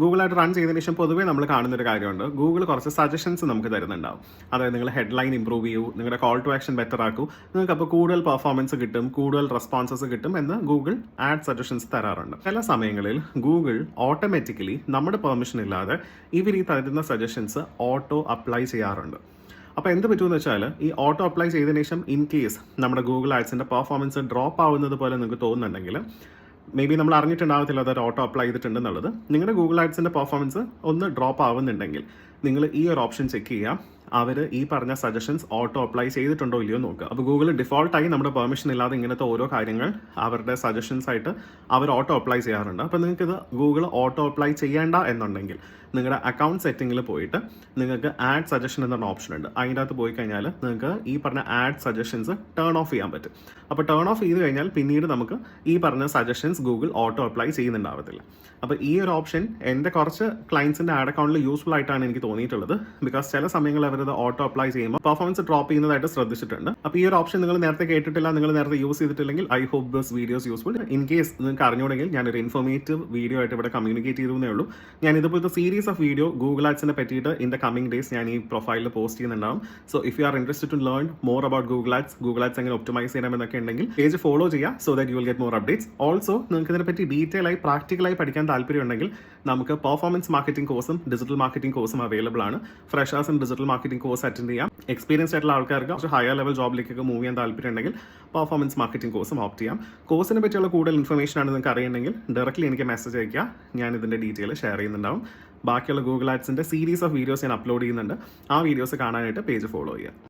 Google ആയിട്ട് run ചെയ്തതിന് ശേഷം പൊതുവേ നമ്മൾ കാണുന്ന ഒരു കാര്യമുണ്ട്. ഗൂഗിൾ കുറച്ച് സജഷൻസ് നമുക്ക് തരുന്നുണ്ടാവും. അതായത് നിങ്ങൾ ഹെഡ്ലൈൻ ഇംപ്രൂവ് ചെയ്യൂ, നിങ്ങളുടെ കോൾ ടു ആക്ഷൻ ബെറ്റർ ആക്കൂ, നിങ്ങൾക്ക് അപ്പോൾ കൂടുതൽ പെർഫോമൻസ് കിട്ടും, കൂടുതൽ റെസ്പോൺസസ് കിട്ടും എന്ന് ഗൂഗിൾ ആഡ് സജഷൻസ് തരാറുണ്ട്. ചില സമയങ്ങളിൽ ഗൂഗിൾ ഓട്ടോമാറ്റിക്കലി നമ്മുടെ പെർമിഷൻ ഇല്ലാതെ ഇവർ ഈ തരുന്ന സജഷൻസ് ഓട്ടോ അപ്ലൈ ചെയ്യാറുണ്ട്. അപ്പോൾ എന്ത് പറ്റുമെന്ന് വെച്ചാൽ ഈ ഓട്ടോ അപ്ലൈ ചെയ്തതിനു ശേഷം ഇൻ കേസ് നമ്മുടെ ഗൂഗിൾ ആഡ്സിൻ്റെ പെർഫോമൻസ് ഡ്രോപ്പ് ആവുന്നത് പോലെ നിങ്ങൾക്ക് തോന്നുന്നുണ്ടെങ്കിൽ, മേ ബി നമ്മൾ അറിഞ്ഞിട്ടുണ്ടാകത്തില്ല അതൊരു ഓട്ടോ അപ്ലൈ ചെയ്തിട്ടുണ്ടെന്നുള്ളത്, നിങ്ങളുടെ ഗൂഗിൾ ആഡ്സിൻ്റെ പെർഫോമൻസ് ഒന്ന് ഡ്രോപ്പ് ആവുന്നുണ്ടെങ്കിൽ നിങ്ങൾ ഈ ഒരു ഓപ്ഷൻ ചെക്ക് ചെയ്യുക. അവർ ഈ പറഞ്ഞ സജഷൻസ് ഓട്ടോ അപ്ലൈ ചെയ്തിട്ടുണ്ടോ ഇല്ലയോ നോക്കുക. അപ്പോൾ ഗൂഗിൾ ഡിഫോൾട്ടായി നമ്മുടെ പെർമിഷൻ ഇല്ലാതെ ഇങ്ങനത്തെ ഓരോ കാര്യങ്ങൾ അവരുടെ സജഷൻസ് ആയിട്ട് അവർ ഓട്ടോ അപ്ലൈ ചെയ്യാറുണ്ട്. അപ്പോൾ നിങ്ങൾക്ക് ഇത് ഗൂഗിൾ ഓട്ടോ അപ്ലൈ ചെയ്യേണ്ട എന്നുണ്ടെങ്കിൽ നിങ്ങളുടെ അക്കൗണ്ട് സെറ്റിങ്ങിൽ പോയിട്ട് നിങ്ങൾക്ക് ആഡ് സജഷൻ എന്നൊരു ഓപ്ഷൻ ഉണ്ട്. അതിൻ്റെ അകത്ത് പോയി കഴിഞ്ഞാൽ നിങ്ങൾക്ക് ഈ പറഞ്ഞ ആഡ് സജഷൻസ് ടേൺ ഓഫ് ചെയ്യാൻ പറ്റും. അപ്പോൾ ടേൺ ഓഫ് ചെയ്ത് കഴിഞ്ഞാൽ പിന്നീട് നമുക്ക് ഈ പറഞ്ഞ സജഷൻസ് ഗൂഗിൾ ഓട്ടോ അപ്ലൈ ചെയ്യുന്നുണ്ടാവത്തില്ല. അപ്പോൾ ഈ ഒരു ഓപ്ഷൻ എൻ്റെ കുറച്ച് ക്ലയൻസിൻ്റെ ആഡ് അക്കൗണ്ടിൽ യൂസ്ഫുൾ ആയിട്ടാണ് എനിക്ക് തോന്നിയിട്ടുള്ളത്. ബിക്കോസ് ചില സമയങ്ങളിൽ അവരത് ഓട്ടോ അപ്ലൈ ചെയ്യുമ്പോൾ പെർഫോമൻസ് ഡ്രോപ്പ് ചെയ്യുന്നതായിട്ട് ശ്രദ്ധിച്ചിട്ടുണ്ട്. അപ്പോൾ ഈ ഒരു ഓപ്ഷൻ നിങ്ങൾ നേരത്തെ കേട്ടിട്ടില്ല, നിങ്ങൾ നേരത്തെ യൂസ് ചെയ്തിട്ടില്ലെങ്കിൽ I hope this videos useful. In case നിങ്ങൾക്ക് അറിഞ്ഞുകൊണ്ടെങ്കിൽ ഞാനൊരു ഇൻഫോർമേറ്റീവ് വീഡിയോ ആയിട്ട് ഇവിടെ കമ്മ്യൂണിക്കേറ്റ് ചെയ്തേ ഉള്ളൂ. ഞാൻ ഇതുപോലത്തെ സീരീസ് ഓഫ് വീഡിയോ ഗൂഗിൾ ആഡ്സിനെ പറ്റിയിട്ട് ഇൻ ദ കമ്മിങ് ഡേയ്സ് ഞാൻ ഈ പ്രൊഫൈലിൽ പോസ്റ്റ് ചെയ്യുന്നുണ്ടാവും. So if you are interested to learn more about Google ads എങ്ങനെ ഒപ്റ്റിമൈസ് ചെയ്യണമെന്നൊക്കെ ഉണ്ടെങ്കിൽ പേജ് ഫോളോ ചെയ്യുക. So that you will get more updates. Also നിങ്ങൾക്ക് ഇതിനെപ്പറ്റി ഡീറ്റെയിൽ ആയി പ്രാക്ടിക്കലായി പഠിക്കാൻ താല്പര്യമുണ്ടെങ്കിൽ നമുക്ക് പെർഫോമൻസ് മാർക്കറ്റിംഗ് കോഴ്സും ഡിജിറ്റൽ മാർക്കറ്റിംഗ് കോഴ്സും അവൈലബിൾ ആണ്. ഫ്രഷേഴ്സും ഡിജിറ്റൽ മാർക്കറ്റിംഗ് കോഴ്സ് അറ്റൻഡ് ചെയ്യാം. എക്സ്പീരിയൻസ് ആയിട്ടുള്ള ആൾക്കാർക്ക് കുറച്ച് ഹയർ ലെവൽ ജോബിലേക്കൊക്കെ മൂവ് ചെയ്യാൻ താല്പര്യമുണ്ടെങ്കിൽ പെർഫോമൻസ് മാർക്കറ്റിംഗ് കോഴ്സും ഓപ്റ്റ് ചെയ്യാം. കോഴ്സിനെ പറ്റിയുള്ള കൂടുതൽ ഇൻഫർമേഷൻ ആണ് നിങ്ങൾക്ക് അറിയണമെങ്കിൽ ഡയറക്റ്റ്ലി എനിക്ക് മെസ്സേജ് അയയ്ക്കുക. ഞാൻ ഇതിൻ്റെ ഡീറ്റെയിൽ ഷെയർ ചെയ്യുന്നുണ്ടാവും. ബാക്കിയുള്ള ഗൂഗിൾ ആഡ്സിൻ്റെ സീരീസ് ഓഫ് വീഡിയോസ് ഞാൻ അപ്ലോഡ് ചെയ്യുന്നുണ്ട്. ആ വീഡിയോസ് കാണാനായിട്ട് പേജ് ഫോളോ ചെയ്യുക.